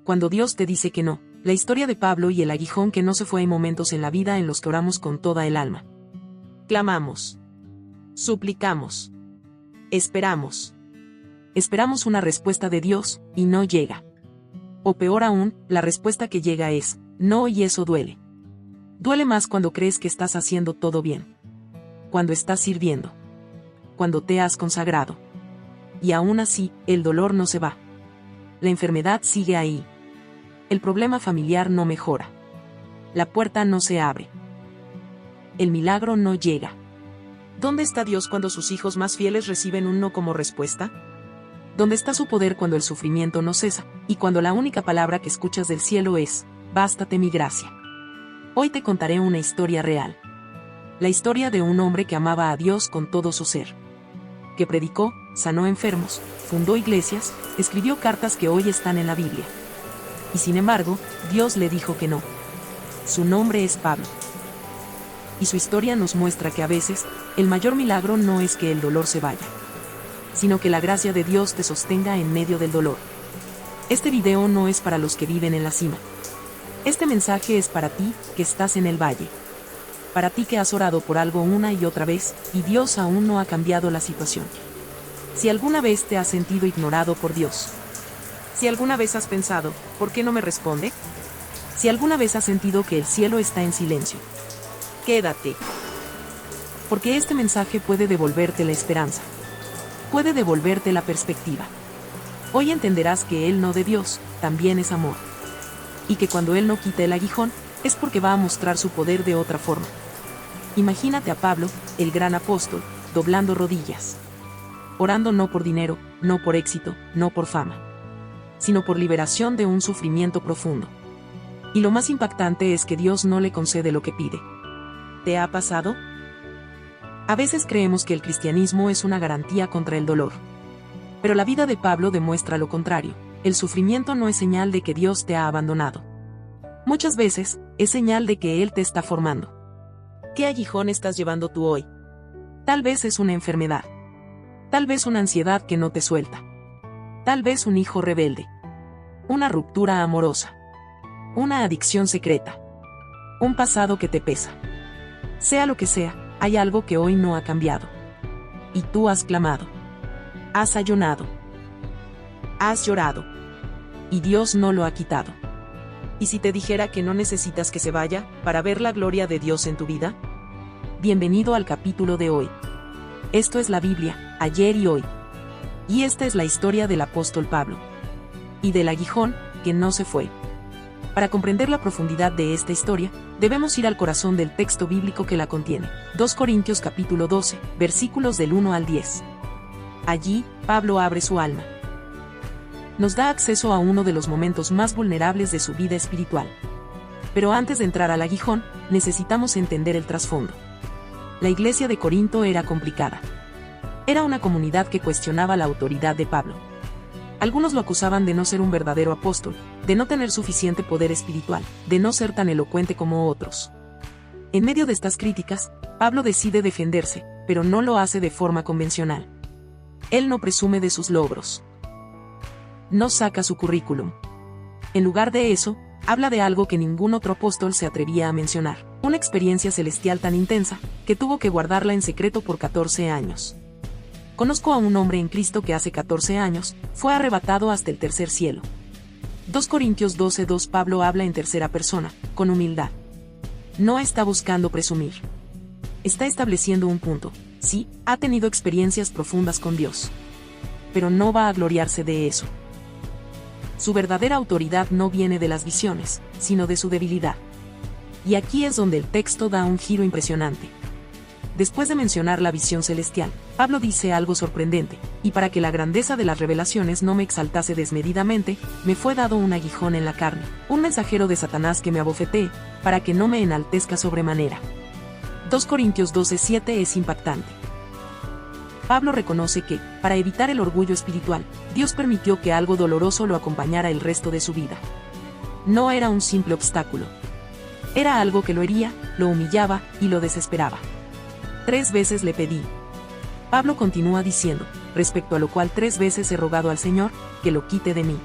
cuando Dios te dice que no. La historia de Pablo y el aguijón que no se fue. Hay momentos en la vida en los que oramos con toda el alma. Clamamos. Suplicamos. Esperamos. Esperamos una respuesta de Dios, y no llega. O peor aún, la respuesta que llega es, no, y eso duele. Duele más cuando crees que estás haciendo todo bien. Cuando estás sirviendo. Cuando te has consagrado. Y aún así, el dolor no se va. La enfermedad sigue ahí. El problema familiar no mejora. La puerta no se abre. El milagro no llega. ¿Dónde está Dios cuando sus hijos más fieles reciben un no como respuesta? ¿Dónde está su poder cuando el sufrimiento no cesa, y cuando la única palabra que escuchas del cielo es, bástate mi gracia? Hoy te contaré una historia real. La historia de un hombre que amaba a Dios con todo su ser. Que predicó, sanó enfermos, fundó iglesias, escribió cartas que hoy están en la Biblia. Y sin embargo, Dios le dijo que no. Su nombre es Pablo. Y su historia nos muestra que a veces, el mayor milagro no es que el dolor se vaya, sino que la gracia de Dios te sostenga en medio del dolor. Este video no es para los que viven en la cima. Este mensaje es para ti, que estás en el valle. Para ti que has orado por algo una y otra vez, y Dios aún no ha cambiado la situación. Si alguna vez te has sentido ignorado por Dios. Si alguna vez has pensado, ¿por qué no me responde? Si alguna vez has sentido que el cielo está en silencio. Quédate. Porque este mensaje puede devolverte la esperanza. Puede devolverte la perspectiva. Hoy entenderás que el no de Dios también es amor. Y que cuando Él no quita el aguijón, es porque va a mostrar su poder de otra forma. Imagínate a Pablo, el gran apóstol, doblando rodillas. Orando no por dinero, no por éxito, no por fama, sino por liberación de un sufrimiento profundo. Y lo más impactante es que Dios no le concede lo que pide. ¿Te ha pasado? A veces creemos que el cristianismo es una garantía contra el dolor. Pero la vida de Pablo demuestra lo contrario. El sufrimiento no es señal de que Dios te ha abandonado. Muchas veces, es señal de que Él te está formando. ¿Qué aguijón estás llevando tú hoy? Tal vez es una enfermedad. Tal vez una ansiedad que no te suelta. Tal vez un hijo rebelde. Una ruptura amorosa. Una adicción secreta. Un pasado que te pesa. Sea lo que sea, hay algo que hoy no ha cambiado. Y tú has clamado. Has ayunado. Has llorado. Y Dios no lo ha quitado. ¿Y si te dijera que no necesitas que se vaya, para ver la gloria de Dios en tu vida? Bienvenido al capítulo de hoy. Esto es la Biblia, ayer y hoy. Y esta es la historia del apóstol Pablo. Y del aguijón, que no se fue. Para comprender la profundidad de esta historia, debemos ir al corazón del texto bíblico que la contiene. 2 Corintios capítulo 12, versículos del 1 al 10. Allí, Pablo abre su alma. Nos da acceso a uno de los momentos más vulnerables de su vida espiritual. Pero antes de entrar al aguijón, necesitamos entender el trasfondo. La iglesia de Corinto era complicada. Era una comunidad que cuestionaba la autoridad de Pablo. Algunos lo acusaban de no ser un verdadero apóstol, de no tener suficiente poder espiritual, de no ser tan elocuente como otros. En medio de estas críticas, Pablo decide defenderse, pero no lo hace de forma convencional. Él no presume de sus logros. No saca su currículum. En lugar de eso, habla de algo que ningún otro apóstol se atrevía a mencionar, una experiencia celestial tan intensa, que tuvo que guardarla en secreto por 14 años. Conozco a un hombre en Cristo que hace 14 años, fue arrebatado hasta el tercer cielo. 2 Corintios 12:2 Pablo habla en tercera persona, con humildad. No está buscando presumir. Está estableciendo un punto. Sí, ha tenido experiencias profundas con Dios. Pero no va a gloriarse de eso. Su verdadera autoridad no viene de las visiones, sino de su debilidad. Y aquí es donde el texto da un giro impresionante. Después de mencionar la visión celestial, Pablo dice algo sorprendente, y para que la grandeza de las revelaciones no me exaltase desmedidamente, me fue dado un aguijón en la carne, un mensajero de Satanás que me abofetee, para que no me enaltezca sobremanera. 2 Corintios 12:7 es impactante. Pablo reconoce que, para evitar el orgullo espiritual, Dios permitió que algo doloroso lo acompañara el resto de su vida. No era un simple obstáculo. Era algo que lo hería, lo humillaba y lo desesperaba. 3 veces le pedí. Pablo continúa diciendo, respecto a lo cual 3 veces he rogado al Señor, que lo quite de mí.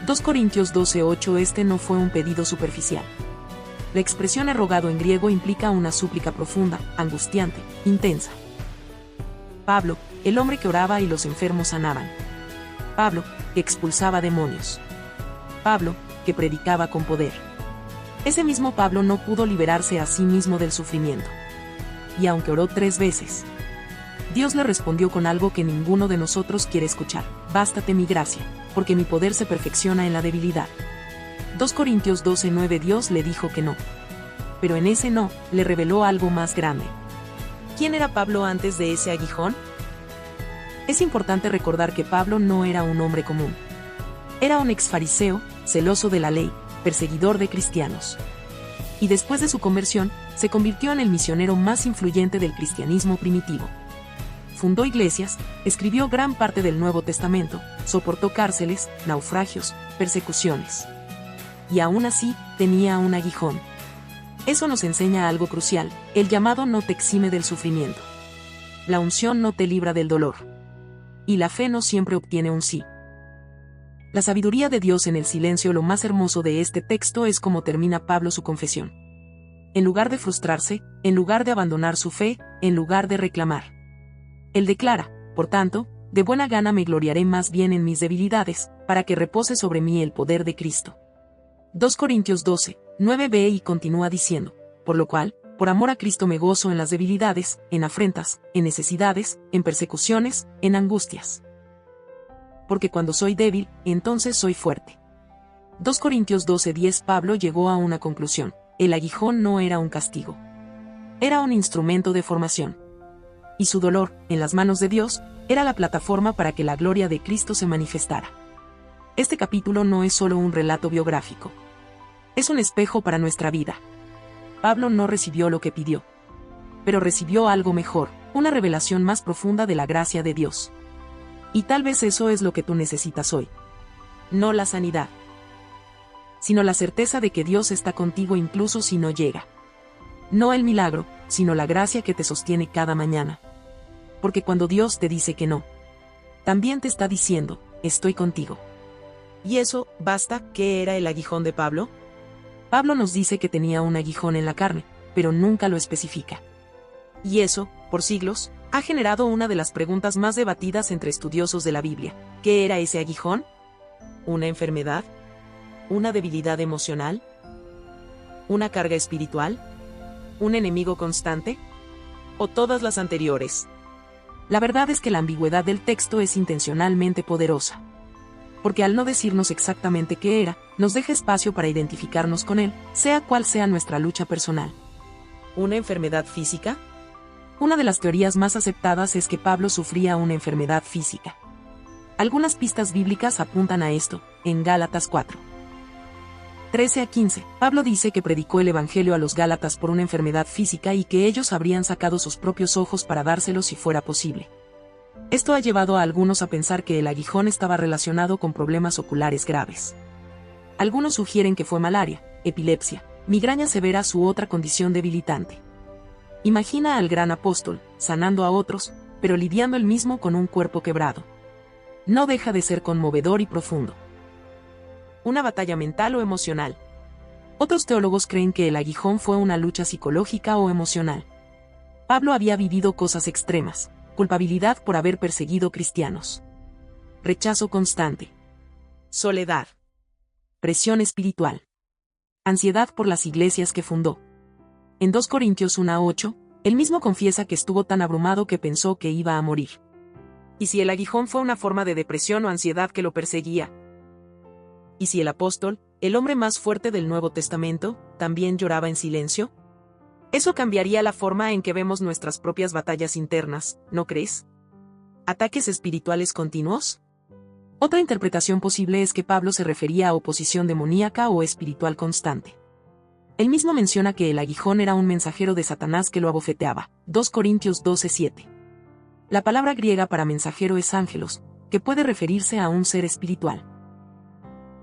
2 Corintios 12:8. Este no fue un pedido superficial. La expresión he rogado en griego implica una súplica profunda, angustiante, intensa. Pablo, el hombre que oraba y los enfermos sanaban. Pablo, que expulsaba demonios. Pablo, que predicaba con poder. Ese mismo Pablo no pudo liberarse a sí mismo del sufrimiento. Y aunque oró 3 veces, Dios le respondió con algo que ninguno de nosotros quiere escuchar: bástate mi gracia, porque mi poder se perfecciona en la debilidad. 2 Corintios 12:9. Dios le dijo que no. Pero en ese no, le reveló algo más grande. ¿Quién era Pablo antes de ese aguijón? Es importante recordar que Pablo no era un hombre común. Era un exfariseo, celoso de la ley, perseguidor de cristianos. Y después de su conversión, se convirtió en el misionero más influyente del cristianismo primitivo. Fundó iglesias, escribió gran parte del Nuevo Testamento, soportó cárceles, naufragios, persecuciones. Y aún así, tenía un aguijón. Eso nos enseña algo crucial: el llamado no te exime del sufrimiento. La unción no te libra del dolor. Y la fe no siempre obtiene un sí. La sabiduría de Dios en el silencio. Lo más hermoso de este texto es cómo termina Pablo su confesión. En lugar de frustrarse, en lugar de abandonar su fe, en lugar de reclamar, él declara: por tanto, de buena gana me gloriaré más bien en mis debilidades, para que repose sobre mí el poder de Cristo. 2 Corintios 12:9b. Y continúa diciendo: por lo cual, por amor a Cristo me gozo en las debilidades, en afrentas, en necesidades, en persecuciones, en angustias. Porque cuando soy débil, entonces soy fuerte. 2 Corintios 12:10. Pablo llegó a una conclusión: el aguijón no era un castigo. Era un instrumento de formación. Y su dolor, en las manos de Dios, era la plataforma para que la gloria de Cristo se manifestara. Este capítulo no es solo un relato biográfico. Es un espejo para nuestra vida. Pablo no recibió lo que pidió. Pero recibió algo mejor, una revelación más profunda de la gracia de Dios. Y tal vez eso es lo que tú necesitas hoy. No la sanidad, sino la certeza de que Dios está contigo incluso si no llega. No el milagro, sino la gracia que te sostiene cada mañana. Porque cuando Dios te dice que no, también te está diciendo: estoy contigo. ¿Y eso basta? ¿Qué era el aguijón de Pablo? Pablo nos dice que tenía un aguijón en la carne, pero nunca lo especifica. Y eso, por siglos, ha generado una de las preguntas más debatidas entre estudiosos de la Biblia. ¿Qué era ese aguijón? ¿Una enfermedad? ¿Una debilidad emocional? ¿Una carga espiritual? ¿Un enemigo constante? ¿O todas las anteriores? La verdad es que la ambigüedad del texto es intencionalmente poderosa. Porque al no decirnos exactamente qué era, nos deja espacio para identificarnos con él, sea cual sea nuestra lucha personal. ¿Una enfermedad física? Una de las teorías más aceptadas es que Pablo sufría una enfermedad física. Algunas pistas bíblicas apuntan a esto, en Gálatas 4:13-15, Pablo dice que predicó el evangelio a los Gálatas por una enfermedad física y que ellos habrían sacado sus propios ojos para dárselos si fuera posible. Esto ha llevado a algunos a pensar que el aguijón estaba relacionado con problemas oculares graves. Algunos sugieren que fue malaria, epilepsia, migraña severa u otra condición debilitante. Imagina al gran apóstol, sanando a otros, pero lidiando él mismo con un cuerpo quebrado. No deja de ser conmovedor y profundo. ¿Una batalla mental o emocional? Otros teólogos creen que el aguijón fue una lucha psicológica o emocional. Pablo había vivido cosas extremas: culpabilidad por haber perseguido cristianos, rechazo constante, soledad, presión espiritual, ansiedad por las iglesias que fundó. En 2 Corintios 1:8, él mismo confiesa que estuvo tan abrumado que pensó que iba a morir. ¿Y si el aguijón fue una forma de depresión o ansiedad que lo perseguía? ¿Y si el apóstol, el hombre más fuerte del Nuevo Testamento, también lloraba en silencio? Eso cambiaría la forma en que vemos nuestras propias batallas internas, ¿no crees? ¿Ataques espirituales continuos? Otra interpretación posible es que Pablo se refería a oposición demoníaca o espiritual constante. Él mismo menciona que el aguijón era un mensajero de Satanás que lo abofeteaba. 2 Corintios 12:7. La palabra griega para mensajero es ángelos, que puede referirse a un ser espiritual.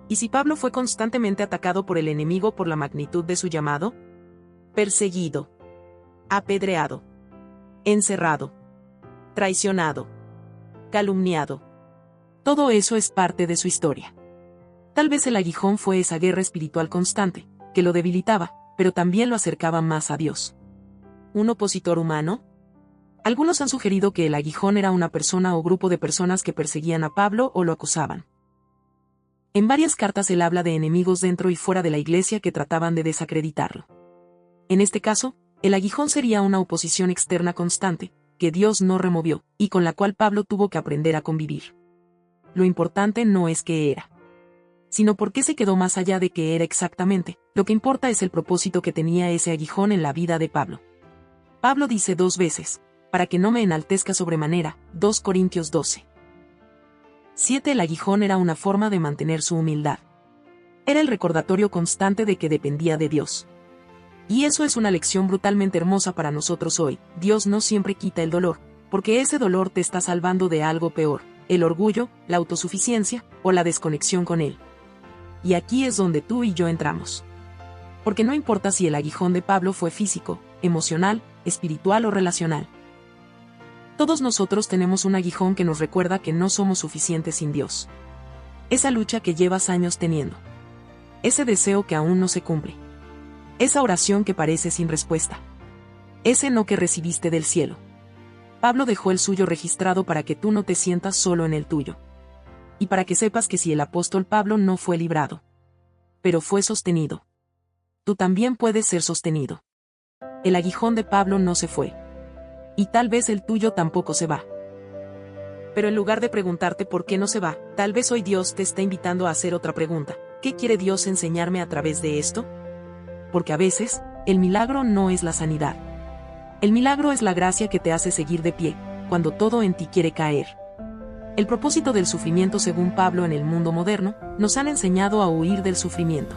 ¿Y si Pablo fue constantemente atacado por el enemigo por la magnitud de su llamado? Perseguido, apedreado, encerrado, traicionado, calumniado. Todo eso es parte de su historia. Tal vez el aguijón fue esa guerra espiritual constante, que lo debilitaba, pero también lo acercaba más a Dios. ¿Un opositor humano? Algunos han sugerido que el aguijón era una persona o grupo de personas que perseguían a Pablo o lo acusaban. En varias cartas él habla de enemigos dentro y fuera de la iglesia que trataban de desacreditarlo. En este caso, el aguijón sería una oposición externa constante, que Dios no removió, y con la cual Pablo tuvo que aprender a convivir. Lo importante no es qué era, sino por qué se quedó más allá de qué era exactamente. Lo que importa es el propósito que tenía ese aguijón en la vida de Pablo. Pablo dice 2 veces, para que no me enaltezca sobremanera, 2 Corintios 12. 7. El aguijón era una forma de mantener su humildad. Era el recordatorio constante de que dependía de Dios. Y eso es una lección brutalmente hermosa para nosotros hoy. Dios no siempre quita el dolor, porque ese dolor te está salvando de algo peor, el orgullo, la autosuficiencia, o la desconexión con Él. Y aquí es donde tú y yo entramos. Porque no importa si el aguijón de Pablo fue físico, emocional, espiritual o relacional. Todos nosotros tenemos un aguijón que nos recuerda que no somos suficientes sin Dios. Esa lucha que llevas años teniendo. Ese deseo que aún no se cumple. Esa oración que parece sin respuesta. Ese no que recibiste del cielo. Pablo dejó el suyo registrado para que tú no te sientas solo en el tuyo. Y para que sepas que si el apóstol Pablo no fue librado, pero fue sostenido, tú también puedes ser sostenido. El aguijón de Pablo no se fue. Y tal vez el tuyo tampoco se va. Pero en lugar de preguntarte por qué no se va, tal vez hoy Dios te está invitando a hacer otra pregunta. ¿Qué quiere Dios enseñarme a través de esto? Porque a veces, el milagro no es la sanidad. El milagro es la gracia que te hace seguir de pie, cuando todo en ti quiere caer. El propósito del sufrimiento, según Pablo en el mundo moderno, nos han enseñado a huir del sufrimiento.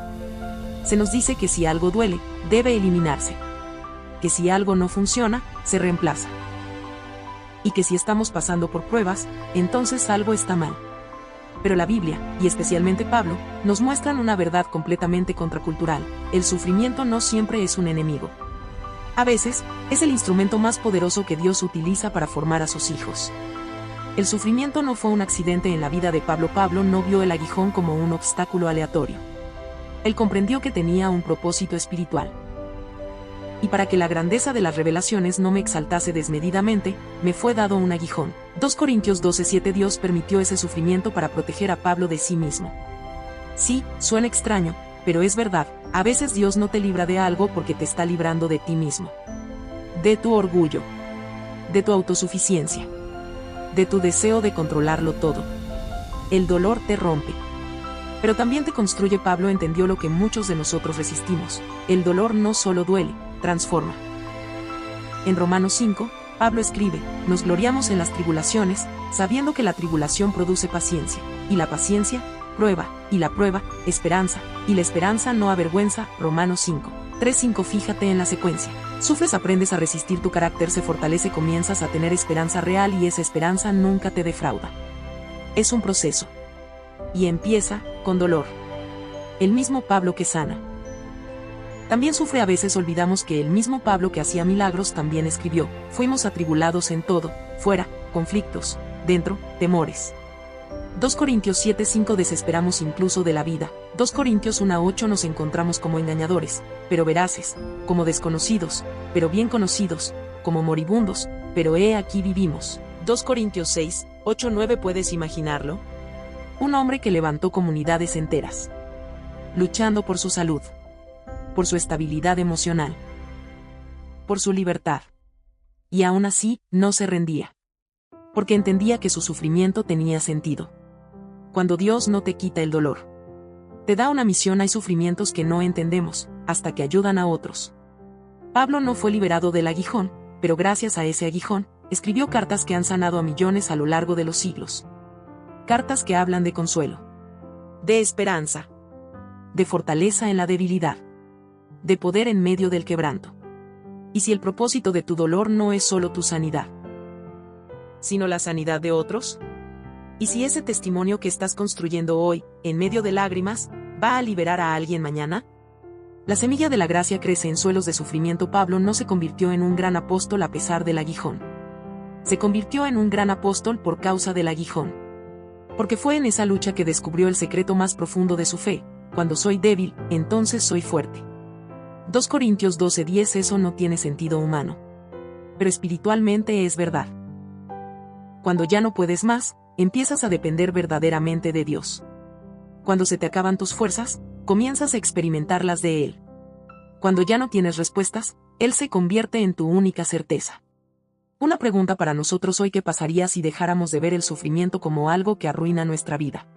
Se nos dice que si algo duele, debe eliminarse. Que si algo no funciona, se reemplaza. Y que si estamos pasando por pruebas, entonces algo está mal. Pero la Biblia, y especialmente Pablo, nos muestran una verdad completamente contracultural: el sufrimiento no siempre es un enemigo. A veces, es el instrumento más poderoso que Dios utiliza para formar a sus hijos. El sufrimiento no fue un accidente en la vida de Pablo. Pablo no vio el aguijón como un obstáculo aleatorio. Él comprendió que tenía un propósito espiritual. Y para que la grandeza de las revelaciones no me exaltase desmedidamente, me fue dado un aguijón. 2 Corintios 12:7. Dios permitió ese sufrimiento para proteger a Pablo de sí mismo. Sí, suena extraño, pero es verdad. A veces Dios no te libra de algo porque te está librando de ti mismo. De tu orgullo. De tu autosuficiencia. De tu deseo de controlarlo todo. El dolor te rompe. Pero también te construye. Pablo entendió lo que muchos de nosotros resistimos. El dolor no solo duele, transforma. En Romanos 5, Pablo escribe: nos gloriamos en las tribulaciones, sabiendo que la tribulación produce paciencia, y la paciencia, prueba, y la prueba, esperanza, y la esperanza no avergüenza. Romanos 5, 3-5. Fíjate en la secuencia. Sufres, aprendes a resistir, tu carácter se fortalece, comienzas a tener esperanza real y esa esperanza nunca te defrauda. Es un proceso. Y empieza con dolor. El mismo Pablo que sana también sufre. A veces olvidamos que el mismo Pablo que hacía milagros también escribió: fuimos atribulados en todo, fuera, conflictos, dentro, temores. 2 Corintios 7:5. Desesperamos incluso de la vida. 2 Corintios 1:8. Nos encontramos como engañadores, pero veraces, como desconocidos, pero bien conocidos, como moribundos, pero he aquí vivimos. 2 Corintios 6:8-9. ¿Puedes imaginarlo? Un hombre que levantó comunidades enteras, luchando por su salud, por su estabilidad emocional, por su libertad. Y aún así, no se rendía. Porque entendía que su sufrimiento tenía sentido. Cuando Dios no te quita el dolor, te da una misión. Hay sufrimientos que no entendemos, hasta que ayudan a otros. Pablo no fue liberado del aguijón, pero gracias a ese aguijón, escribió cartas que han sanado a millones a lo largo de los siglos. Cartas que hablan de consuelo, de esperanza, de fortaleza en la debilidad, de poder en medio del quebranto. Y si el propósito de tu dolor no es solo tu sanidad, sino la sanidad de otros, y si ese testimonio que estás construyendo hoy, en medio de lágrimas, va a liberar a alguien mañana, la semilla de la gracia crece en suelos de sufrimiento. Pablo no se convirtió en un gran apóstol a pesar del aguijón. Se convirtió en un gran apóstol por causa del aguijón. Porque fue en esa lucha que descubrió el secreto más profundo de su fe: cuando soy débil, entonces soy fuerte. 2 Corintios 12:10. Eso no tiene sentido humano, pero espiritualmente es verdad. Cuando ya no puedes más, empiezas a depender verdaderamente de Dios. Cuando se te acaban tus fuerzas, comienzas a experimentarlas de Él. Cuando ya no tienes respuestas, Él se convierte en tu única certeza. Una pregunta para nosotros hoy: ¿qué pasaría si dejáramos de ver el sufrimiento como algo que arruina nuestra vida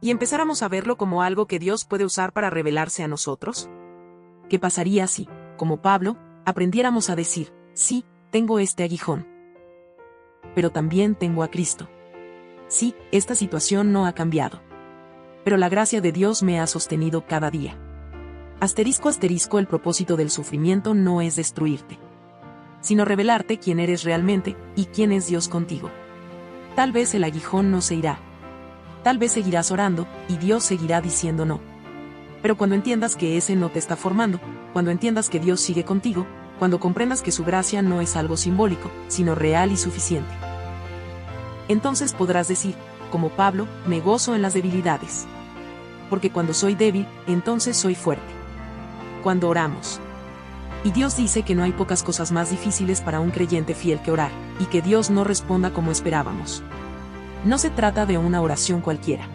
y empezáramos a verlo como algo que Dios puede usar para revelarse a nosotros? ¿Qué pasaría si, como Pablo, aprendiéramos a decir: sí, tengo este aguijón, pero también tengo a Cristo? Sí, esta situación no ha cambiado, pero la gracia de Dios me ha sostenido cada día. ***, el propósito del sufrimiento no es destruirte, sino revelarte quién eres realmente y quién es Dios contigo. Tal vez el aguijón no se irá. Tal vez seguirás orando, y Dios seguirá diciendo no. Pero cuando entiendas que ese no te está formando, cuando entiendas que Dios sigue contigo, cuando comprendas que su gracia no es algo simbólico, sino real y suficiente, entonces podrás decir, como Pablo: me gozo en las debilidades. Porque cuando soy débil, entonces soy fuerte. Cuando oramos, y Dios dice que no hay pocas cosas más difíciles para un creyente fiel que orar, y que Dios no responda como esperábamos. No se trata de una oración cualquiera.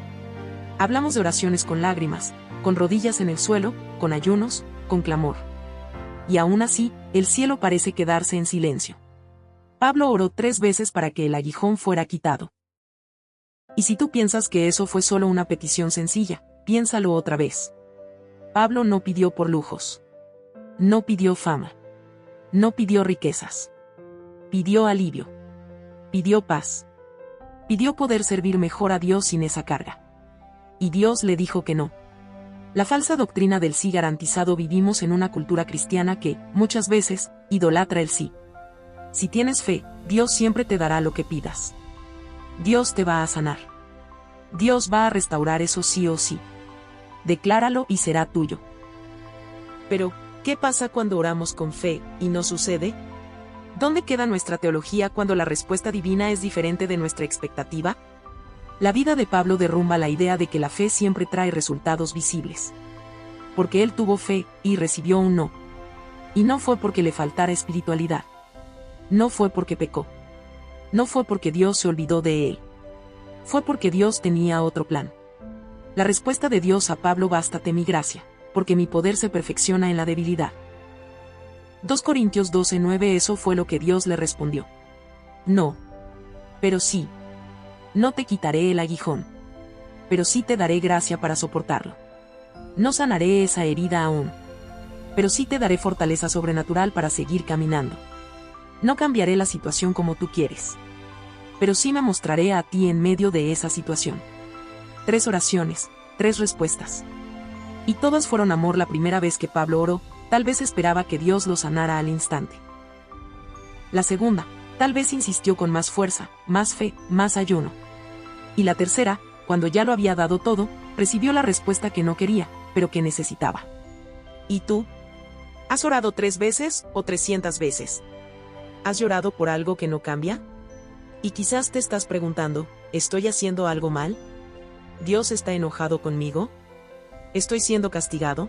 Hablamos de oraciones con lágrimas, con rodillas en el suelo, con ayunos, con clamor. Y aún así, el cielo parece quedarse en silencio. Pablo oró 3 veces para que el aguijón fuera quitado. Y si tú piensas que eso fue solo una petición sencilla, piénsalo otra vez. Pablo no pidió por lujos. No pidió fama. No pidió riquezas. Pidió alivio. Pidió paz. Pidió poder servir mejor a Dios sin esa carga. Y Dios le dijo que no. La falsa doctrina del sí garantizado. Vivimos en una cultura cristiana que, muchas veces, idolatra el sí. Si tienes fe, Dios siempre te dará lo que pidas. Dios te va a sanar. Dios va a restaurar eso sí o sí. Decláralo y será tuyo. Pero, ¿qué pasa cuando oramos con fe y no sucede? ¿Dónde queda nuestra teología cuando la respuesta divina es diferente de nuestra expectativa? La vida de Pablo derrumba la idea de que la fe siempre trae resultados visibles. Porque él tuvo fe y recibió un no. Y no fue porque le faltara espiritualidad. No fue porque pecó. No fue porque Dios se olvidó de él. Fue porque Dios tenía otro plan. La respuesta de Dios a Pablo: bástate mi gracia, porque mi poder se perfecciona en la debilidad. 2 Corintios 12:9. Eso fue lo que Dios le respondió. No. Pero sí. No te quitaré el aguijón. Pero sí te daré gracia para soportarlo. No sanaré esa herida aún. Pero sí te daré fortaleza sobrenatural para seguir caminando. No cambiaré la situación como tú quieres. Pero sí me mostraré a ti en medio de esa situación. 3 oraciones, 3 respuestas. Y todas fueron amor. La primera vez que Pablo oró, tal vez esperaba que Dios lo sanara al instante. La segunda, tal vez insistió con más fuerza, más fe, más ayuno. Y la tercera, cuando ya lo había dado todo, recibió la respuesta que no quería, pero que necesitaba. ¿Y tú? ¿Has orado 3 veces o 300 veces? ¿Has llorado por algo que no cambia? Y quizás te estás preguntando: ¿estoy haciendo algo mal? ¿Dios está enojado conmigo? ¿Estoy siendo castigado?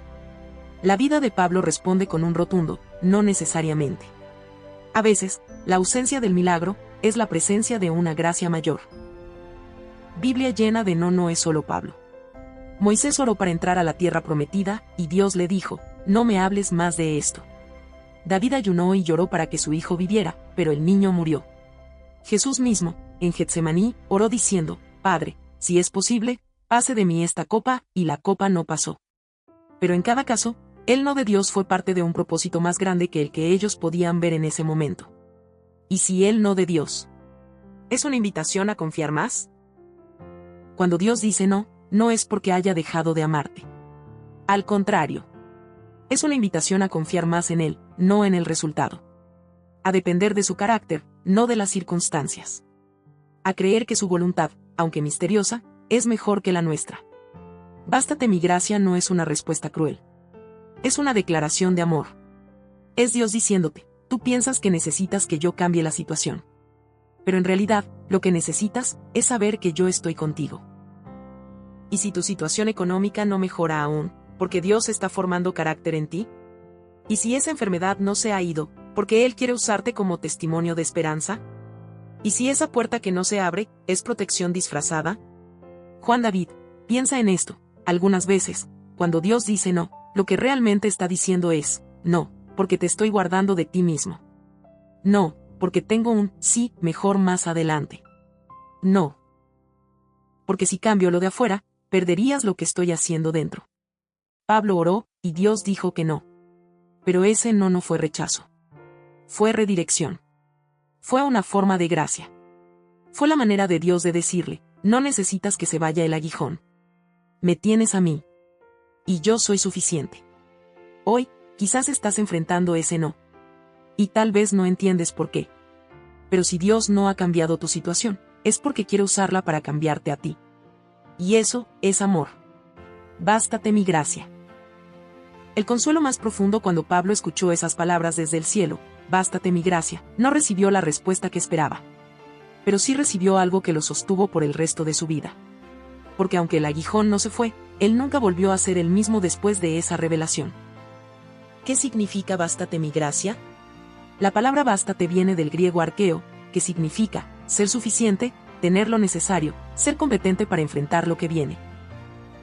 La vida de Pablo responde con un rotundo: no necesariamente. A veces, la ausencia del milagro es la presencia de una gracia mayor. Biblia llena de no es solo Pablo. Moisés oró para entrar a la tierra prometida, y Dios le dijo: no me hables más de esto. David ayunó y lloró para que su hijo viviera, pero el niño murió. Jesús mismo, en Getsemaní, oró diciendo: Padre, si es posible, pase de mí esta copa, y la copa no pasó. Pero en cada caso, el no de Dios fue parte de un propósito más grande que el que ellos podían ver en ese momento. ¿Y si el no de Dios es una invitación a confiar más? Cuando Dios dice no, no es porque haya dejado de amarte. Al contrario, es una invitación a confiar más en Él, no en el resultado. A depender de su carácter, no de las circunstancias. A creer que su voluntad, aunque misteriosa, es mejor que la nuestra. Bástate mi gracia no es una respuesta cruel. Es una declaración de amor. Es Dios diciéndote: tú piensas que necesitas que yo cambie la situación. Pero en realidad, lo que necesitas es saber que yo estoy contigo. ¿Y si tu situación económica no mejora aún, porque Dios está formando carácter en ti? ¿Y si esa enfermedad no se ha ido, porque Él quiere usarte como testimonio de esperanza? ¿Y si esa puerta que no se abre, es protección disfrazada? Juan David, piensa en esto. Algunas veces, cuando Dios dice no, lo que realmente está diciendo es, no, porque te estoy guardando de ti mismo. No, porque tengo un sí mejor más adelante. No. Porque si cambio lo de afuera, perderías lo que estoy haciendo dentro. Pablo oró, y Dios dijo que no. Pero ese no fue rechazo. Fue redirección. Fue una forma de gracia. Fue la manera de Dios de decirle, no necesitas que se vaya el aguijón. Me tienes a mí. Y yo soy suficiente. Hoy, quizás estás enfrentando ese no. Y tal vez no entiendes por qué. Pero si Dios no ha cambiado tu situación, es porque quiere usarla para cambiarte a ti. Y eso es amor. Bástate mi gracia. El consuelo más profundo cuando Pablo escuchó esas palabras desde el cielo, bástate mi gracia, no recibió la respuesta que esperaba. Pero sí recibió algo que lo sostuvo por el resto de su vida. Porque aunque el aguijón no se fue, él nunca volvió a ser el mismo después de esa revelación. ¿Qué significa bástate mi gracia? La palabra bástate viene del griego arqueo, que significa ser suficiente, tener lo necesario, ser competente para enfrentar lo que viene.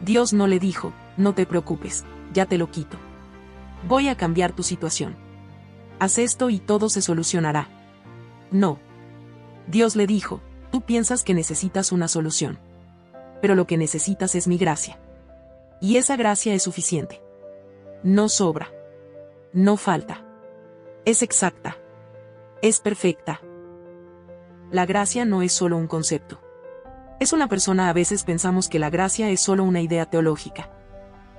Dios no le dijo, no te preocupes, ya te lo quito. Voy a cambiar tu situación. Haz esto y todo se solucionará. No. Dios le dijo, tú piensas que necesitas una solución. Pero lo que necesitas es mi gracia. Y esa gracia es suficiente. No sobra. No falta. Es exacta. Es perfecta. La gracia no es solo un concepto. Es una persona. A veces pensamos que la gracia es solo una idea teológica.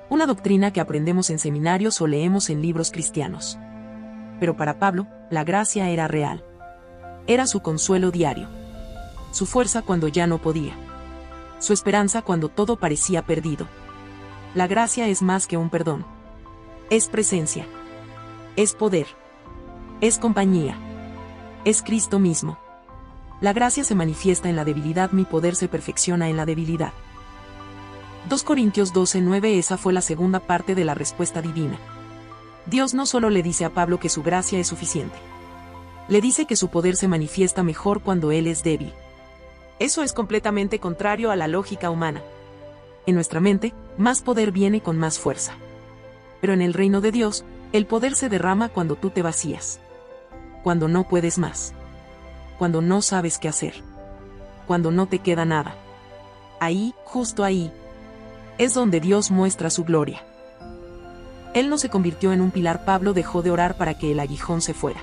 Una doctrina que aprendemos en seminarios o leemos en libros cristianos. Pero para Pablo, la gracia era real. Era su consuelo diario. Su fuerza cuando ya no podía. Su esperanza cuando todo parecía perdido. La gracia es más que un perdón. Es presencia. Es poder. Es compañía. Es Cristo mismo. La gracia se manifiesta en la debilidad, mi poder se perfecciona en la debilidad. 2 Corintios 12:9. Esa fue la segunda parte de la respuesta divina. Dios no solo le dice a Pablo que su gracia es suficiente. Le dice que su poder se manifiesta mejor cuando él es débil. Eso es completamente contrario a la lógica humana. En nuestra mente, más poder viene con más fuerza. Pero en el reino de Dios, el poder se derrama cuando tú te vacías. Cuando no puedes más. Cuando no sabes qué hacer. Cuando no te queda nada. Ahí, justo ahí, es donde Dios muestra su gloria. Él no se convirtió en un pilar. Pablo dejó de orar para que el aguijón se fuera.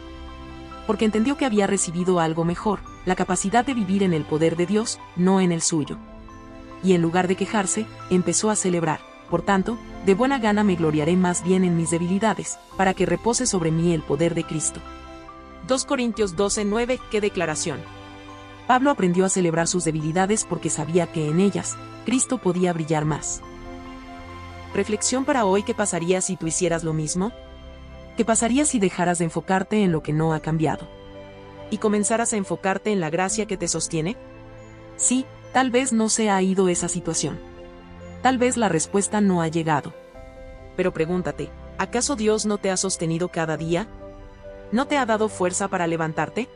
Porque entendió que había recibido algo mejor, la capacidad de vivir en el poder de Dios, no en el suyo. Y en lugar de quejarse, empezó a celebrar. Por tanto, de buena gana me gloriaré más bien en mis debilidades, para que repose sobre mí el poder de Cristo. 2 Corintios 12:9. ¿Qué declaración? Pablo aprendió a celebrar sus debilidades porque sabía que en ellas, Cristo podía brillar más. Reflexión para hoy: ¿qué pasaría si tú hicieras lo mismo? ¿Qué pasaría si dejaras de enfocarte en lo que no ha cambiado? ¿Y comenzaras a enfocarte en la gracia que te sostiene? Sí, tal vez no se ha ido esa situación. Tal vez la respuesta no ha llegado. Pero pregúntate, ¿acaso Dios no te ha sostenido cada día? ¿No te ha dado fuerza para levantarte?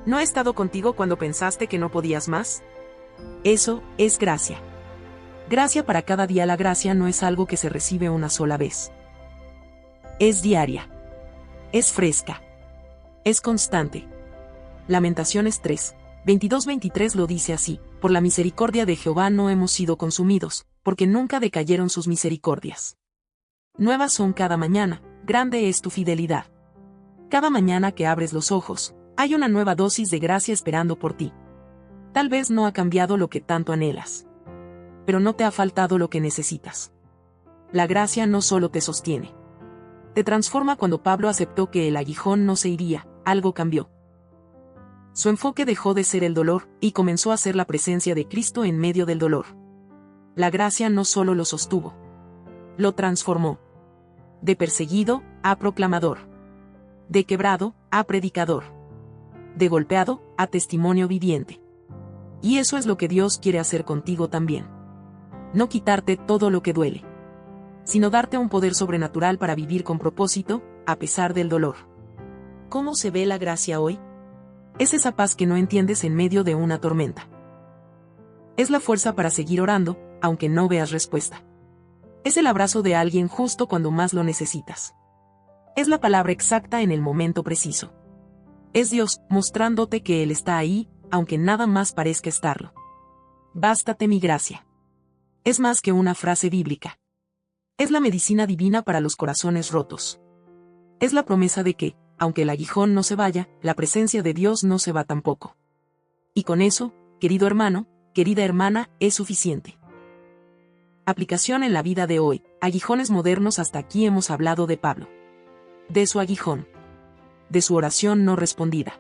¿No ha estado contigo cuando pensaste que no podías más? Eso es gracia. Gracia para cada día. La gracia no es algo que se recibe una sola vez. Es diaria. Es fresca. Es constante. Lamentaciones 3, 22-23 lo dice así: por la misericordia de Jehová no hemos sido consumidos, porque nunca decayeron sus misericordias. Nuevas son cada mañana, grande es tu fidelidad. Cada mañana que abres los ojos, hay una nueva dosis de gracia esperando por ti. Tal vez no ha cambiado lo que tanto anhelas. Pero no te ha faltado lo que necesitas. La gracia no solo te sostiene. Te transforma. Cuando Pablo aceptó que el aguijón no se iría, algo cambió. Su enfoque dejó de ser el dolor, y comenzó a ser la presencia de Cristo en medio del dolor. La gracia no solo lo sostuvo. Lo transformó. De perseguido, a proclamador. De quebrado, a predicador. de golpeado, a testimonio viviente. Y eso es lo que Dios quiere hacer contigo también. No quitarte todo lo que duele, sino darte un poder sobrenatural para vivir con propósito, a pesar del dolor. ¿Cómo se ve la gracia hoy? Es esa paz que no entiendes en medio de una tormenta. Es la fuerza para seguir orando, aunque no veas respuesta. Es el abrazo de alguien justo cuando más lo necesitas. Es la palabra exacta en el momento preciso. Es Dios mostrándote que Él está ahí, aunque nada más parezca estarlo. Bástate mi gracia. Es más que una frase bíblica. Es la medicina divina para los corazones rotos. Es la promesa de que, aunque el aguijón no se vaya, la presencia de Dios no se va tampoco. Y con eso, querido hermano, querida hermana, es suficiente. Aplicación en la vida de hoy. Aguijones modernos. Hasta aquí hemos hablado de Pablo. De su aguijón. De su oración no respondida.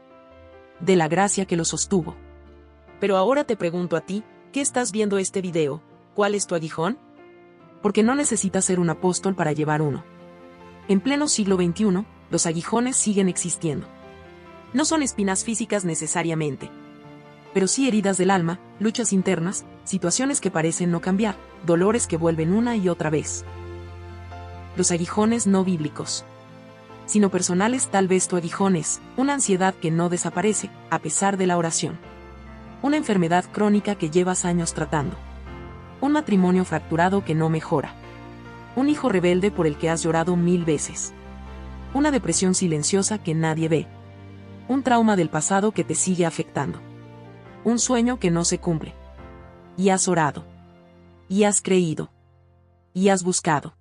De la gracia que lo sostuvo. Pero ahora te pregunto a ti, ¿qué estás viendo este video? ¿Cuál es tu aguijón? Porque no necesitas ser un apóstol para llevar uno. En pleno siglo XXI, los aguijones siguen existiendo. No son espinas físicas necesariamente, pero sí heridas del alma, luchas internas, situaciones que parecen no cambiar, dolores que vuelven una y otra vez. Los aguijones no bíblicos, sino personales. Tal vez tu aguijón es una ansiedad que no desaparece, a pesar de la oración. Una enfermedad crónica que llevas años tratando. Un matrimonio fracturado que no mejora. Un hijo rebelde por el que has llorado 1000 veces. Una depresión silenciosa que nadie ve. Un trauma del pasado que te sigue afectando. Un sueño que no se cumple. Y has orado. Y has creído. Y has buscado.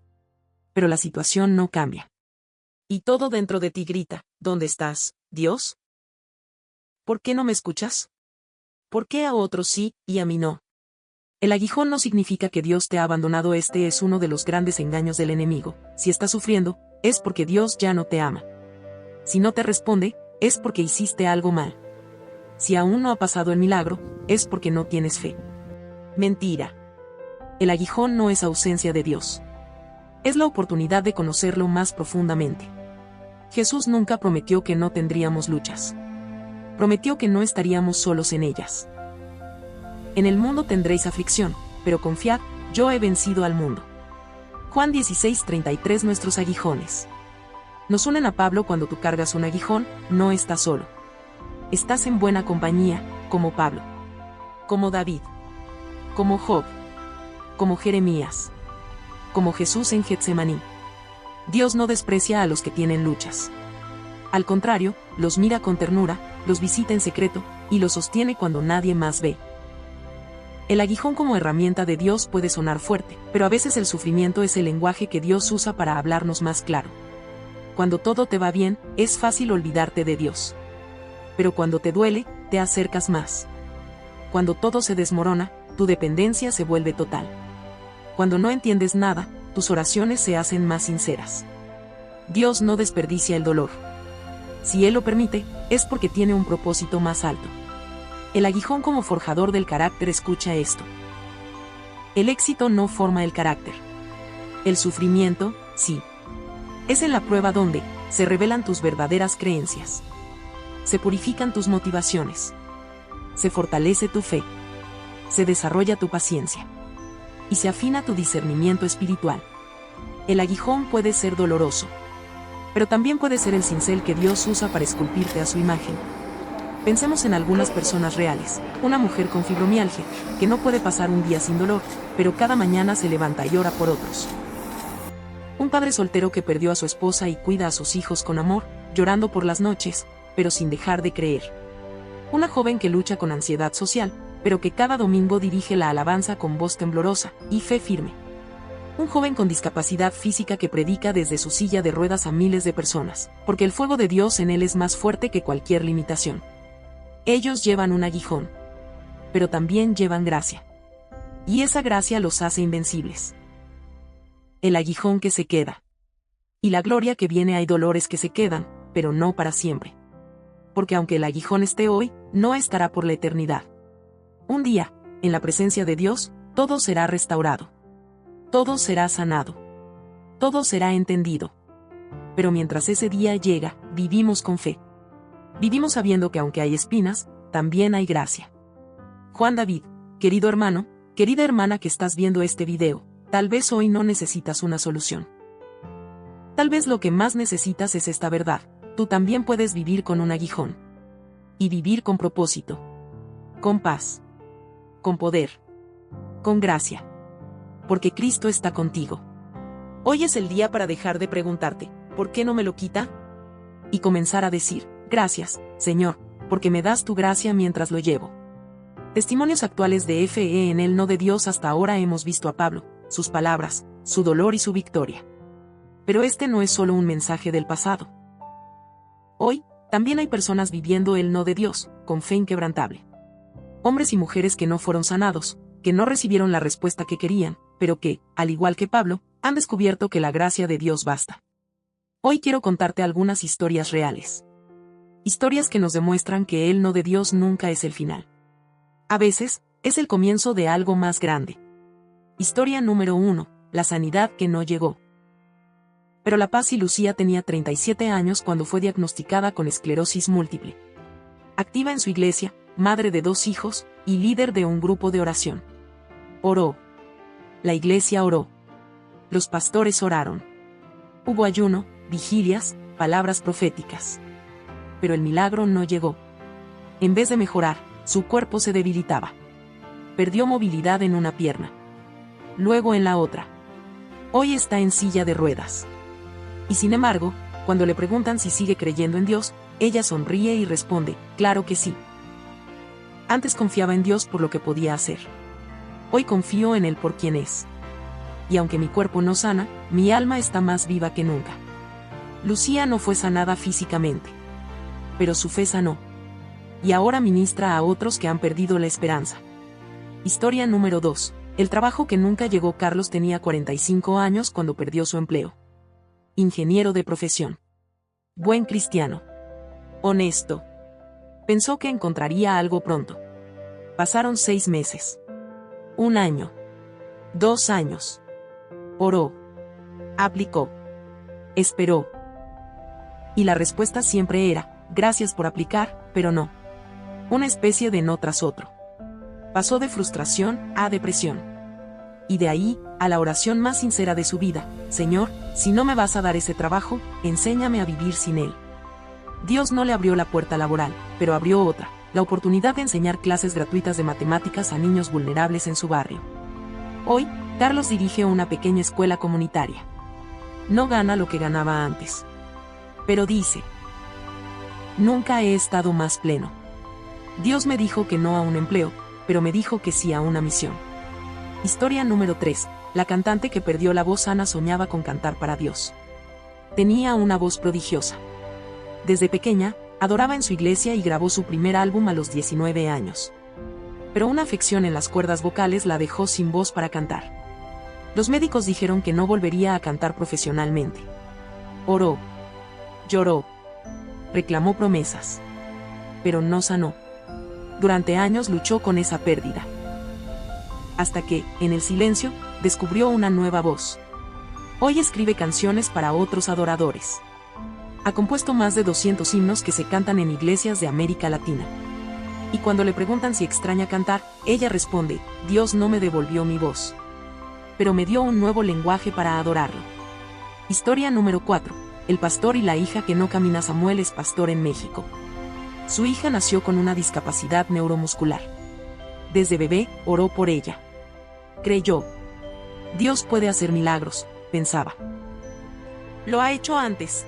Pero la situación no cambia. Y todo dentro de ti grita, ¿dónde estás, Dios? ¿Por qué no me escuchas? ¿Por qué a otros sí, y a mí no? El aguijón no significa que Dios te ha abandonado. Este es uno de los grandes engaños del enemigo. Si estás sufriendo, es porque Dios ya no te ama. Si no te responde, es porque hiciste algo mal. Si aún no ha pasado el milagro, es porque no tienes fe. Mentira. El aguijón no es ausencia de Dios. Es la oportunidad de conocerlo más profundamente. Jesús nunca prometió que no tendríamos luchas. Prometió que no estaríamos solos en ellas. En el mundo tendréis aflicción, pero confiad, yo he vencido al mundo. Juan 16:33. Nuestros aguijones nos unen a Pablo. Cuando tú cargas un aguijón, no estás solo. Estás en buena compañía, como Pablo, como David, como Job, como Jeremías, como Jesús en Getsemaní. Dios no desprecia a los que tienen luchas. Al contrario, los mira con ternura, los visita en secreto, y los sostiene cuando nadie más ve. El aguijón como herramienta de Dios puede sonar fuerte, pero a veces el sufrimiento es el lenguaje que Dios usa para hablarnos más claro. Cuando todo te va bien, es fácil olvidarte de Dios. Pero cuando te duele, te acercas más. Cuando todo se desmorona, tu dependencia se vuelve total. Cuando no entiendes nada, tus oraciones se hacen más sinceras. Dios no desperdicia el dolor. Si Él lo permite, es porque tiene un propósito más alto. El aguijón como forjador del carácter. Escucha esto. El éxito no forma el carácter. El sufrimiento, sí. Es en la prueba donde se revelan tus verdaderas creencias. Se purifican tus motivaciones. Se fortalece tu fe. Se desarrolla tu paciencia. Y se afina tu discernimiento espiritual. El aguijón puede ser doloroso, pero también puede ser el cincel que Dios usa para esculpirte a su imagen. Pensemos en algunas personas reales. Una mujer con fibromialgia, que no puede pasar un día sin dolor, pero cada mañana se levanta y ora por otros. Un padre soltero que perdió a su esposa y cuida a sus hijos con amor, llorando por las noches, pero sin dejar de creer. Una joven que lucha con ansiedad social, pero que cada domingo dirige la alabanza con voz temblorosa y fe firme. Un joven con discapacidad física que predica desde su silla de ruedas a miles de personas, porque el fuego de Dios en él es más fuerte que cualquier limitación. Ellos llevan un aguijón, pero también llevan gracia. Y esa gracia los hace invencibles. El aguijón que se queda. Y la gloria que viene. Hay dolores que se quedan, pero no para siempre. Porque aunque el aguijón esté hoy, no estará por la eternidad. Un día, en la presencia de Dios, todo será restaurado. Todo será sanado. Todo será entendido. Pero mientras ese día llega, vivimos con fe. Vivimos sabiendo que aunque hay espinas, también hay gracia. Juan David, querido hermano, querida hermana que estás viendo este video, tal vez hoy no necesitas una solución. Tal vez lo que más necesitas es esta verdad: tú también puedes vivir con un aguijón. Y vivir con propósito. Con paz. Con poder. Con gracia. Porque Cristo está contigo. Hoy es el día para dejar de preguntarte, ¿por qué no me lo quita? Y comenzar a decir, gracias, Señor, porque me das tu gracia mientras lo llevo. Testimonios actuales de fe en el no de Dios. Hasta ahora hemos visto a Pablo, sus palabras, su dolor y su victoria. Pero este no es solo un mensaje del pasado. Hoy, también hay personas viviendo el no de Dios, con fe inquebrantable. Hombres y mujeres que no fueron sanados, que no recibieron la respuesta que querían, pero que, al igual que Pablo, han descubierto que la gracia de Dios basta. Hoy quiero contarte algunas historias reales. Historias que nos demuestran que el no de Dios nunca es el final. A veces, es el comienzo de algo más grande. Historia número 1, la sanidad que no llegó. Pero La Paz y Lucía tenía 37 años cuando fue diagnosticada con esclerosis múltiple. Activa en su iglesia, madre de 2 hijos, y líder de un grupo de oración. Oró. La iglesia oró. Los pastores oraron. Hubo ayuno, vigilias, palabras proféticas. Pero el milagro no llegó. En vez de mejorar, su cuerpo se debilitaba. Perdió movilidad en una pierna. Luego en la otra. Hoy está en silla de ruedas. Y sin embargo, cuando le preguntan si sigue creyendo en Dios, ella sonríe y responde, claro que sí. Antes confiaba en Dios por lo que podía hacer. Hoy confío en Él por quien es. Y aunque mi cuerpo no sana, mi alma está más viva que nunca. Lucía no fue sanada físicamente. Pero su fe sanó. Y ahora ministra a otros que han perdido la esperanza. Historia número 2. El trabajo que nunca llegó. Carlos tenía 45 años cuando perdió su empleo. Ingeniero de profesión. Buen cristiano. Honesto. Pensó que encontraría algo pronto. Pasaron 6 meses. 1 año. 2 años. Oró. Aplicó. Esperó. Y la respuesta siempre era, gracias por aplicar, pero no. Una especie de no tras otro. Pasó de frustración a depresión. Y de ahí, a la oración más sincera de su vida, Señor, si no me vas a dar ese trabajo, enséñame a vivir sin él. Dios no le abrió la puerta laboral, pero abrió otra, la oportunidad de enseñar clases gratuitas de matemáticas a niños vulnerables en su barrio. Hoy, Carlos dirige una pequeña escuela comunitaria. No gana lo que ganaba antes. Pero dice, nunca he estado más pleno. Dios me dijo que no a un empleo, pero me dijo que sí a una misión. Historia número 3. La cantante que perdió la voz. Ana soñaba con cantar para Dios. Tenía una voz prodigiosa. Desde pequeña, adoraba en su iglesia y grabó su primer álbum a los 19 años. Pero una afección en las cuerdas vocales la dejó sin voz para cantar. Los médicos dijeron que no volvería a cantar profesionalmente. Oró. Lloró. Reclamó promesas. Pero no sanó. Durante años luchó con esa pérdida. Hasta que, en el silencio, descubrió una nueva voz. Hoy escribe canciones para otros adoradores. Ha compuesto más de 200 himnos que se cantan en iglesias de América Latina. Y cuando le preguntan si extraña cantar, ella responde, Dios no me devolvió mi voz, pero me dio un nuevo lenguaje para adorarlo. Historia número 4. El pastor y la hija que no camina. Samuel es pastor en México. Su hija nació con una discapacidad neuromuscular. Desde bebé, oró por ella. Creyó. Dios puede hacer milagros, pensaba. Lo ha hecho antes.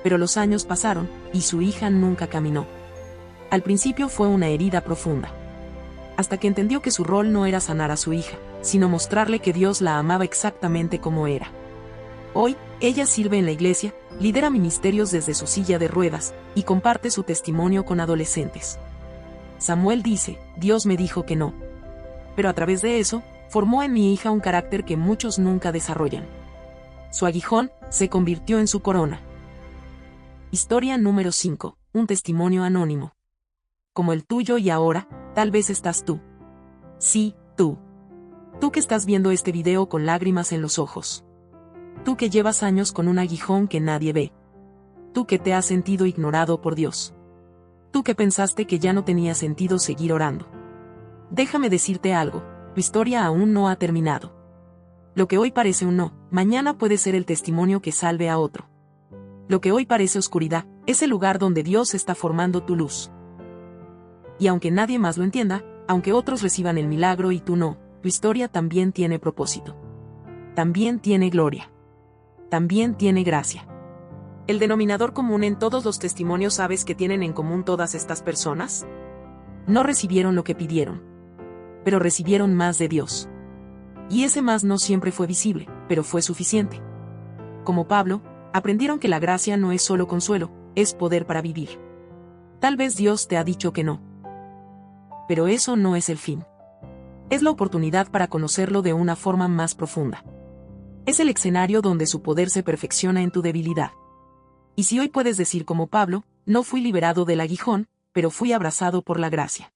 Pero los años pasaron, y su hija nunca caminó. Al principio fue una herida profunda. Hasta que entendió que su rol no era sanar a su hija, sino mostrarle que Dios la amaba exactamente como era. Hoy, ella sirve en la iglesia, lidera ministerios desde su silla de ruedas, y comparte su testimonio con adolescentes. Samuel dice, Dios me dijo que no. Pero a través de eso, formó en mi hija un carácter que muchos nunca desarrollan. Su aguijón se convirtió en su corona. Historia número 5. Un testimonio anónimo. Como el tuyo y ahora, tal vez estás tú. Sí, tú. Tú que estás viendo este video con lágrimas en los ojos. Tú que llevas años con un aguijón que nadie ve. Tú que te has sentido ignorado por Dios. Tú que pensaste que ya no tenía sentido seguir orando. Déjame decirte algo, tu historia aún no ha terminado. Lo que hoy parece un no, mañana puede ser el testimonio que salve a otro. Lo que hoy parece oscuridad, es el lugar donde Dios está formando tu luz. Y aunque nadie más lo entienda, aunque otros reciban el milagro y tú no, tu historia también tiene propósito. También tiene gloria. También tiene gracia. ¿El denominador común en todos los testimonios sabes que tienen en común todas estas personas? No recibieron lo que pidieron, pero recibieron más de Dios. Y ese más no siempre fue visible, pero fue suficiente. Como Pablo, aprendieron que la gracia no es solo consuelo, es poder para vivir. Tal vez Dios te ha dicho que no. Pero eso no es el fin. Es la oportunidad para conocerlo de una forma más profunda. Es el escenario donde su poder se perfecciona en tu debilidad. Y si hoy puedes decir como Pablo, no fui liberado del aguijón, pero fui abrazado por la gracia.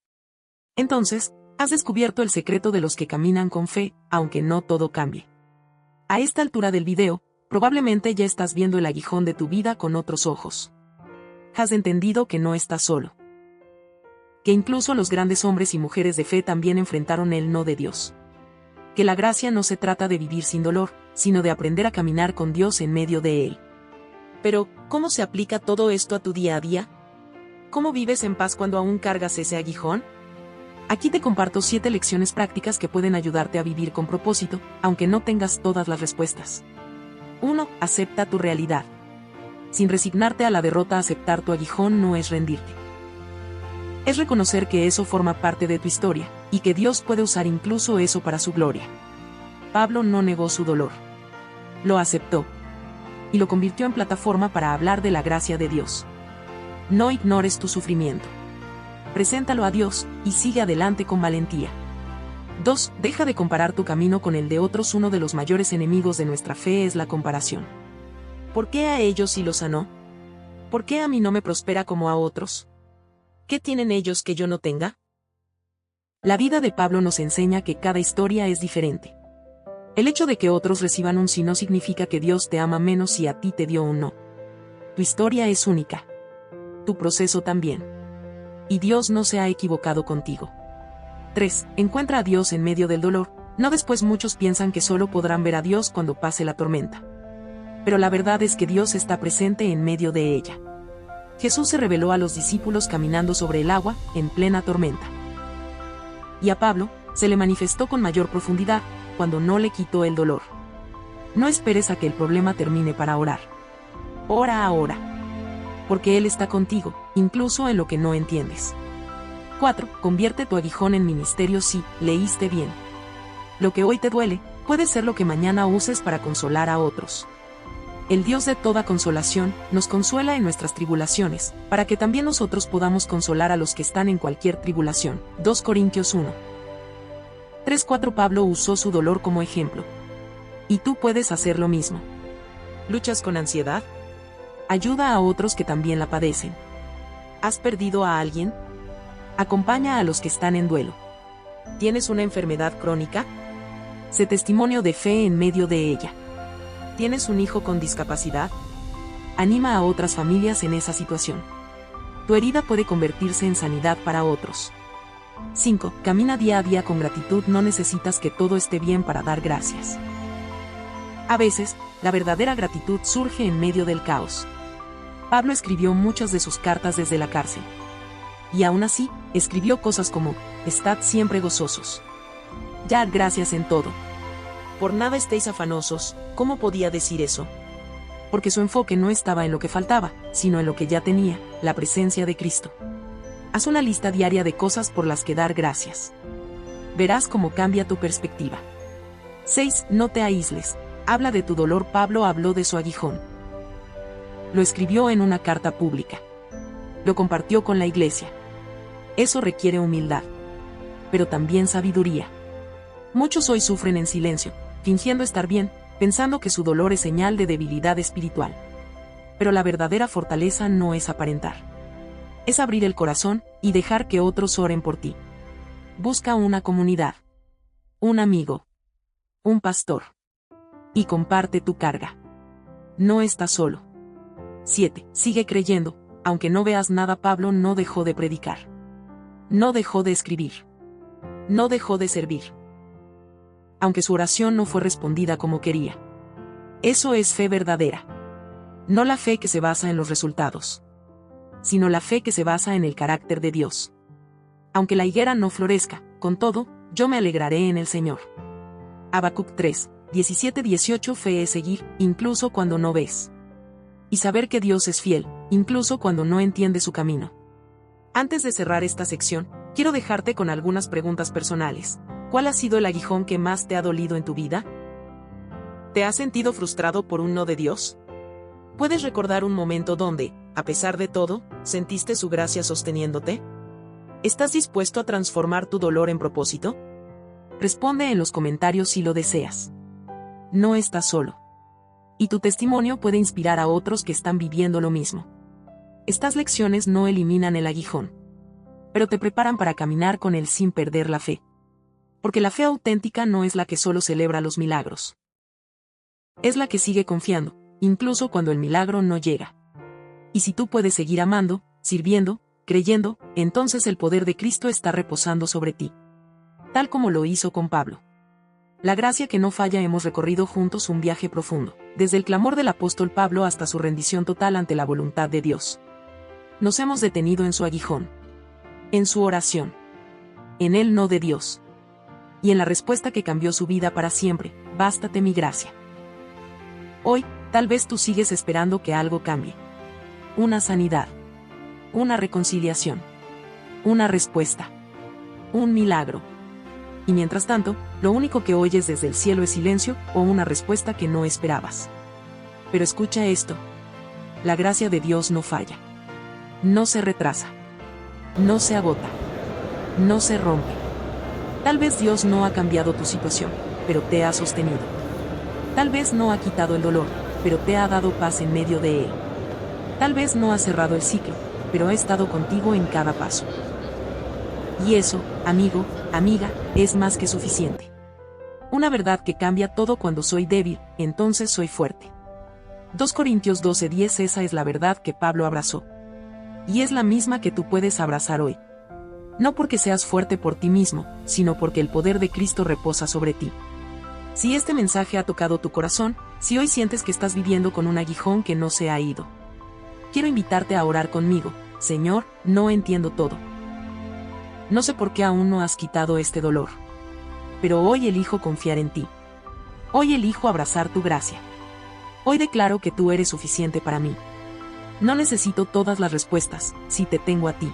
Entonces, has descubierto el secreto de los que caminan con fe, aunque no todo cambie. A esta altura del video, probablemente ya estás viendo el aguijón de tu vida con otros ojos. Has entendido que no estás solo. Que incluso los grandes hombres y mujeres de fe también enfrentaron el no de Dios. Que la gracia no se trata de vivir sin dolor, sino de aprender a caminar con Dios en medio de él. Pero, ¿cómo se aplica todo esto a tu día a día? ¿Cómo vives en paz cuando aún cargas ese aguijón? Aquí te comparto 7 lecciones prácticas que pueden ayudarte a vivir con propósito, aunque no tengas todas las respuestas. 1. Acepta tu realidad. Sin resignarte a la derrota, aceptar tu aguijón no es rendirte. Es reconocer que eso forma parte de tu historia, y que Dios puede usar incluso eso para su gloria. Pablo no negó su dolor. Lo aceptó. Y lo convirtió en plataforma para hablar de la gracia de Dios. No ignores tu sufrimiento. Preséntalo a Dios, y sigue adelante con valentía. 2. Deja de comparar tu camino con el de otros. Uno de los mayores enemigos de nuestra fe es la comparación. ¿Por qué a ellos sí los sanó? ¿Por qué a mí no me prospera como a otros? ¿Qué tienen ellos que yo no tenga? La vida de Pablo nos enseña que cada historia es diferente. El hecho de que otros reciban un sí no significa que Dios te ama menos si a ti te dio un no. Tu historia es única. Tu proceso también. Y Dios no se ha equivocado contigo. 3. Encuentra a Dios en medio del dolor. No después muchos piensan que solo podrán ver a Dios cuando pase la tormenta. Pero la verdad es que Dios está presente en medio de ella. Jesús se reveló a los discípulos caminando sobre el agua, en plena tormenta. Y a Pablo, se le manifestó con mayor profundidad, cuando no le quitó el dolor. No esperes a que el problema termine para orar. Ora ahora. Porque Él está contigo, incluso en lo que no entiendes. 4. Convierte tu aguijón en ministerio. Si leíste bien. Lo que hoy te duele, puede ser lo que mañana uses para consolar a otros. El Dios de toda consolación, nos consuela en nuestras tribulaciones, para que también nosotros podamos consolar a los que están en cualquier tribulación. 2 Corintios 1. 3-4 Pablo usó su dolor como ejemplo. Y tú puedes hacer lo mismo. ¿Luchas con ansiedad? Ayuda a otros que también la padecen. ¿Has perdido a alguien? Acompaña a los que están en duelo. ¿Tienes una enfermedad crónica? Sé testimonio de fe en medio de ella. ¿Tienes un hijo con discapacidad? Anima a otras familias en esa situación. Tu herida puede convertirse en sanidad para otros. 5. Camina día a día con gratitud. No necesitas que todo esté bien para dar gracias. A veces, la verdadera gratitud surge en medio del caos. Pablo escribió muchas de sus cartas desde la cárcel. Y aún así, escribió cosas como, estad siempre gozosos. Dad gracias en todo. Por nada estéis afanosos. ¿Cómo podía decir eso? Porque su enfoque no estaba en lo que faltaba, sino en lo que ya tenía, la presencia de Cristo. Haz una lista diaria de cosas por las que dar gracias. Verás cómo cambia tu perspectiva. 6. No te aísles. Habla de tu dolor. Pablo habló de su aguijón. Lo escribió en una carta pública. Lo compartió con la iglesia. Eso requiere humildad. Pero también sabiduría. Muchos hoy sufren en silencio, fingiendo estar bien, pensando que su dolor es señal de debilidad espiritual. Pero la verdadera fortaleza no es aparentar. Es abrir el corazón y dejar que otros oren por ti. Busca una comunidad. Un amigo. Un pastor. Y comparte tu carga. No estás solo. 7. Sigue creyendo, Aunque no veas nada, Pablo no dejó de predicar. No dejó de escribir. No dejó de servir. Aunque su oración no fue respondida como quería. Eso es fe verdadera. No la fe que se basa en los resultados, sino la fe que se basa en el carácter de Dios. Aunque la higuera no florezca, con todo, yo me alegraré en el Señor. Habacuc 3, 17-18. Fe es seguir, incluso cuando no ves. Y saber que Dios es fiel, incluso cuando no entiendes su camino. Antes de cerrar esta sección, quiero dejarte con algunas preguntas personales. ¿Cuál ha sido el aguijón que más te ha dolido en tu vida? ¿Te has sentido frustrado por un no de Dios? ¿Puedes recordar un momento donde, a pesar de todo, sentiste su gracia sosteniéndote? ¿Estás dispuesto a transformar tu dolor en propósito? Responde en los comentarios si lo deseas. No estás solo. Y tu testimonio puede inspirar a otros que están viviendo lo mismo. Estas lecciones no eliminan el aguijón, pero te preparan para caminar con él sin perder la fe. Porque la fe auténtica no es la que solo celebra los milagros. Es la que sigue confiando, incluso cuando el milagro no llega. Y si tú puedes seguir amando, sirviendo, creyendo, entonces el poder de Cristo está reposando sobre ti. Tal como lo hizo con Pablo. La gracia que no falla. Hemos recorrido juntos un viaje profundo, desde el clamor del apóstol Pablo hasta su rendición total ante la voluntad de Dios. Nos hemos detenido en su aguijón, en su oración, en el no de Dios, y en la respuesta que cambió su vida para siempre: bástate mi gracia. Hoy, tal vez tú sigues esperando que algo cambie. Una sanidad, una reconciliación, una respuesta, un milagro. Y mientras tanto, lo único que oyes desde el cielo es silencio o una respuesta que no esperabas. Pero escucha esto: la gracia de Dios no falla. No se retrasa. No se agota. No se rompe. Tal vez Dios no ha cambiado tu situación, pero te ha sostenido. Tal vez no ha quitado el dolor, pero te ha dado paz en medio de él. Tal vez no ha cerrado el ciclo, pero ha estado contigo en cada paso. Y eso, amigo, amiga, es más que suficiente. Una verdad que cambia todo: cuando soy débil, entonces soy fuerte. 2 Corintios 12:10. Esa es la verdad que Pablo abrazó. Y es la misma que tú puedes abrazar hoy. No porque seas fuerte por ti mismo, sino porque el poder de Cristo reposa sobre ti. Si este mensaje ha tocado tu corazón, si hoy sientes que estás viviendo con un aguijón que no se ha ido, quiero invitarte a orar conmigo. Señor, no entiendo todo. No sé por qué aún no has quitado este dolor. Pero hoy elijo confiar en ti. Hoy elijo abrazar tu gracia. Hoy declaro que tú eres suficiente para mí. No necesito todas las respuestas, si te tengo a ti.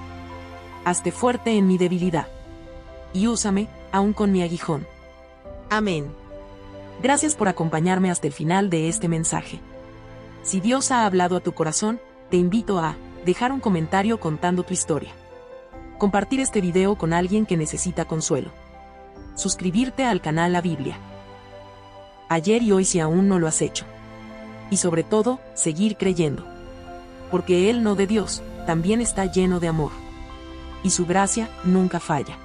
Hazte fuerte en mi debilidad. Y úsame, aún con mi aguijón. Amén. Gracias por acompañarme hasta el final de este mensaje. Si Dios ha hablado a tu corazón, te invito a dejar un comentario contando tu historia. Compartir este video con alguien que necesita consuelo. Suscribirte al canal La Biblia Ayer y Hoy si aún no lo has hecho. Y sobre todo, seguir creyendo. Porque el no de Dios también está lleno de amor. Y su gracia nunca falla.